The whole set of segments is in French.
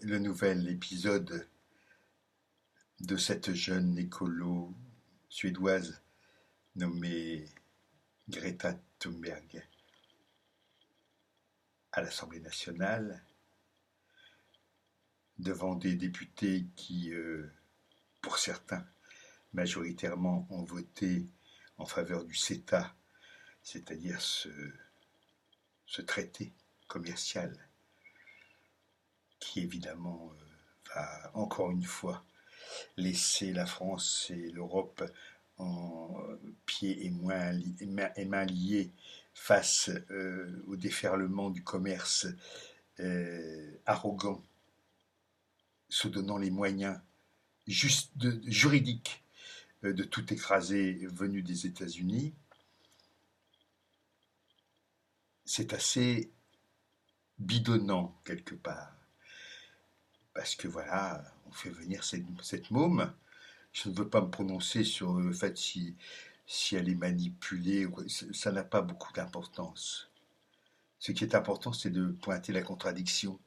le nouvel épisode de cette jeune écolo suédoise nommée Greta Thunberg à l'Assemblée nationale, devant des députés qui, pour certains, majoritairement ont voté en faveur du CETA, c'est-à-dire ce traité commercial qui évidemment va encore une fois laisser la France et l'Europe en pieds et mains liés face au déferlement du commerce arrogant, se donnant les moyens juridiques de tout écraser venu des États-Unis. C'est assez bidonnant quelque part. Parce que voilà, on fait venir cette môme. Je ne veux pas me prononcer sur le fait si elle est manipulée. Ça n'a pas beaucoup d'importance. Ce qui est important, c'est de pointer la contradiction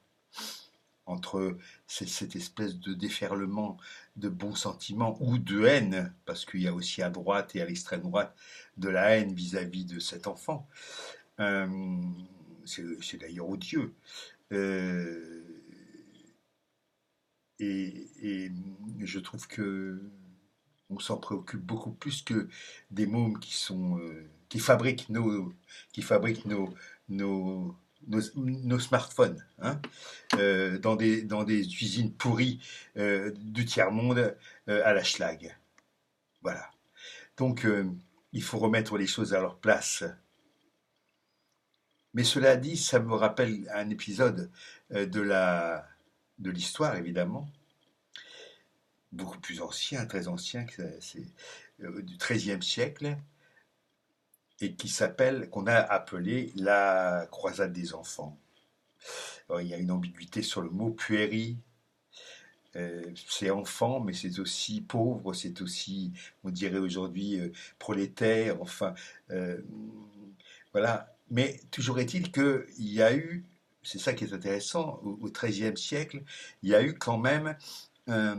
entre cette espèce de déferlement de bons sentiments ou de haine, parce qu'il y a aussi à droite et à l'extrême droite de la haine vis-à-vis de cet enfant. C'est d'ailleurs odieux. Et je trouve que on s'en préoccupe beaucoup plus que des mômes qui fabriquent nos smartphones, hein, dans des usines pourries du tiers-monde à la Schlag. Voilà. Donc, il faut remettre les choses à leur place. Mais cela dit, ça me rappelle un épisode de l'histoire, évidemment, beaucoup plus ancien, très ancien, c'est du XIIIe siècle, et qu'on a appelé la croisade des enfants. Alors, il y a une ambiguïté sur le mot puéri. C'est enfant, mais c'est aussi pauvre, c'est aussi, on dirait aujourd'hui, prolétaire, enfin, voilà. Mais toujours est-il qu'il y a eu, c'est ça qui est intéressant, au XIIIe siècle, il y a eu quand même euh,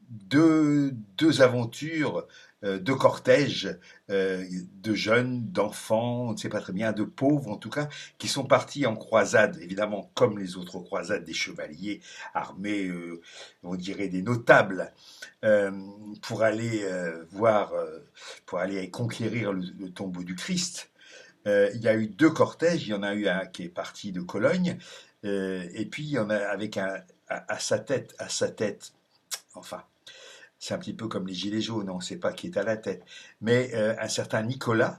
deux aventures, deux cortèges de jeunes, d'enfants, on ne sait pas très bien, de pauvres en tout cas, qui sont partis en croisade, évidemment comme les autres croisades des chevaliers armés, on dirait des notables, euh, pour aller pour aller conquérir le tombeau du Christ. Il y a eu deux cortèges, il y en a eu un qui est parti de Cologne, et puis il y en a avec à sa tête, enfin, c'est un petit peu comme les gilets jaunes, on ne sait pas qui est à la tête, mais un certain Nicolas.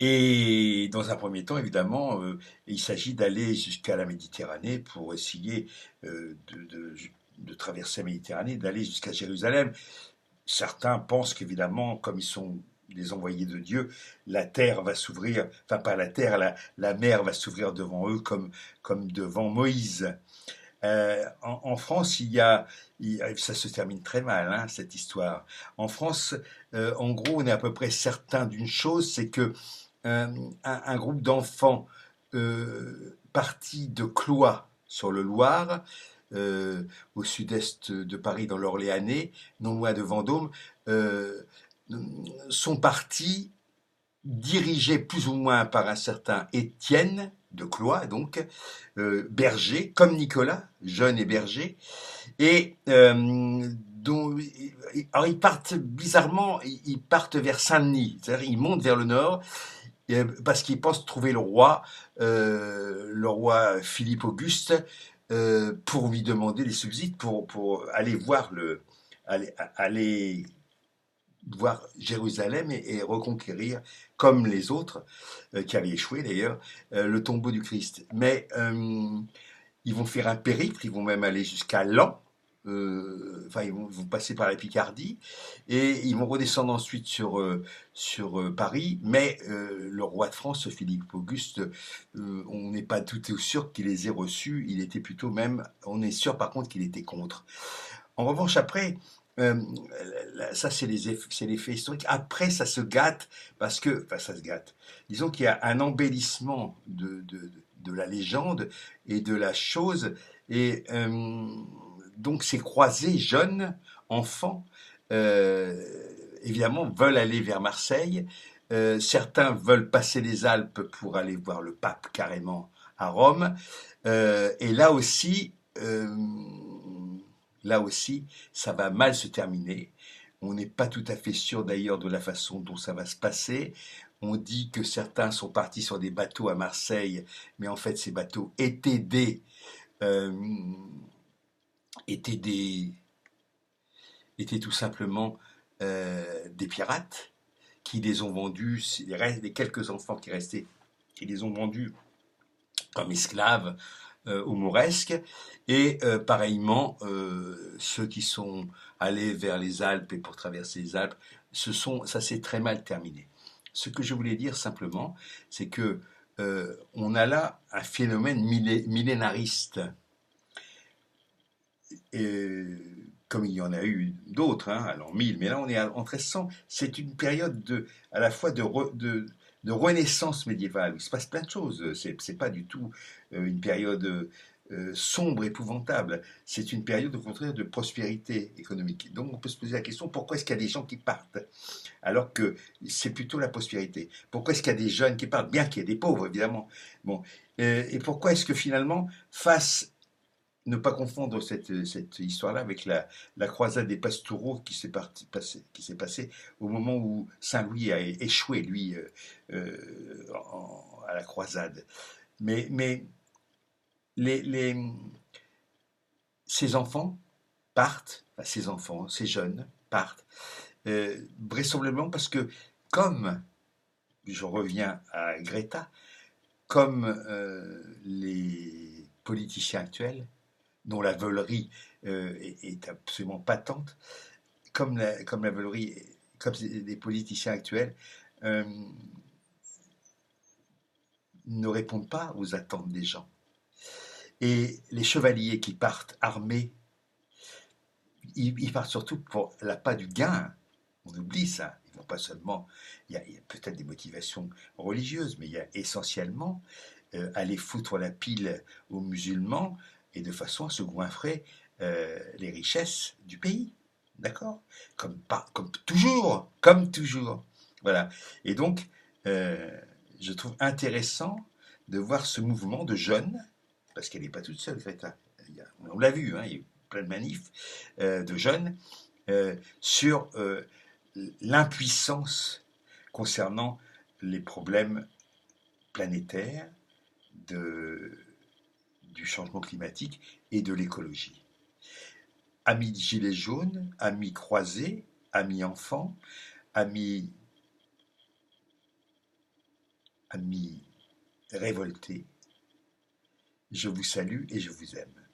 Et dans un premier temps, évidemment, il s'agit d'aller jusqu'à la Méditerranée pour essayer de traverser la Méditerranée, d'aller jusqu'à Jérusalem. Certains pensent qu'évidemment, comme ils sont les envoyés de Dieu, la terre va s'ouvrir, enfin pas la terre, la mer va s'ouvrir devant eux comme devant Moïse. En France, ça se termine très mal, hein, cette histoire. En France, en gros, on est à peu près certain d'une chose, c'est que un groupe d'enfants partis de Cloyes sur le Loir, au sud-est de Paris, dans l'Orléanais, non loin de Vendôme, euh, sont partis dirigés plus ou moins par un certain Étienne de Cloyes, donc berger, comme Nicolas, jeune et berger, et alors ils partent bizarrement, ils partent vers Saint-Denis, c'est-à-dire ils montent vers le nord parce qu'ils pensent trouver le roi Philippe Auguste, pour lui demander des subsides pour aller aller voir Jérusalem et reconquérir, comme les autres, qui avaient échoué d'ailleurs, le tombeau du Christ. Mais ils vont faire un périple, ils vont même aller jusqu'à Laon, enfin ils vont passer par la Picardie, et ils vont redescendre ensuite sur Paris, mais le roi de France, Philippe Auguste, on n'est pas tout sûr qu'il les ait reçus, il était plutôt même, on est sûr par contre qu'il était contre. En revanche, après, euh, ça c'est les faits historiques. Après, ça se gâte parce que, enfin, ça se gâte. Disons qu'il y a un embellissement de la légende et de la chose. Et donc ces croisés jeunes, enfants, euh, évidemment, veulent aller vers Marseille. Certains veulent passer les Alpes pour aller voir le pape carrément à Rome. Et là aussi, ça va mal se terminer. On n'est pas tout à fait sûr d'ailleurs de la façon dont ça va se passer. On dit que certains sont partis sur des bateaux à Marseille, mais en fait ces bateaux euh, étaient des étaient tout simplement des pirates qui les ont vendus, les quelques enfants qui restaient, qui les ont vendus comme esclaves aux Mauresques. Et pareillement, ceux qui sont allés vers les Alpes et pour traverser les Alpes, ça s'est très mal terminé. Ce que je voulais dire simplement, c'est que on a là un phénomène millénariste. Et, comme il y en a eu d'autres, hein, alors 1000, mais là on est en 1300. C'est une période à la fois de renaissance médiévale, où il se passe plein de choses. C'est pas du tout une période sombre, épouvantable. C'est une période au contraire de prospérité économique. Donc on peut se poser la question, pourquoi est-ce qu'il y a des gens qui partent alors que c'est plutôt la prospérité? Pourquoi est-ce qu'il y a des jeunes qui partent, bien qu'il y ait des pauvres évidemment? Bon, et pourquoi est-ce que finalement, ne pas confondre cette histoire-là avec la croisade des Pastoureaux qui s'est passée au moment où Saint-Louis a échoué, lui, à la croisade. Mais les, les, ces enfants partent, enfin, ces jeunes partent, vraisemblablement parce que, comme, je reviens à Greta, comme les politiciens actuels, dont la veulerie est absolument patente, comme la veulerie, comme les politiciens actuels euh, ne répondent pas aux attentes des gens. Et les chevaliers qui partent armés, ils partent surtout pour l'appât du gain. On oublie ça. Ils vont pas seulement. Il y a peut-être des motivations religieuses, mais il y a essentiellement aller foutre la pile aux musulmans et de façon à se goinfrer les richesses du pays. D'accord, comme toujours, comme toujours. Voilà. Et donc, euh, je trouve intéressant de voir ce mouvement de jeunes, parce qu'elle n'est pas toute seule, Greta. On l'a vu, hein, il y a eu plein de manifs de jeunes sur l'impuissance concernant les problèmes planétaires, de, du changement climatique et de l'écologie. Amis gilets jaunes, amis croisés, amis enfants, amis, amis révoltés, je vous salue et je vous aime.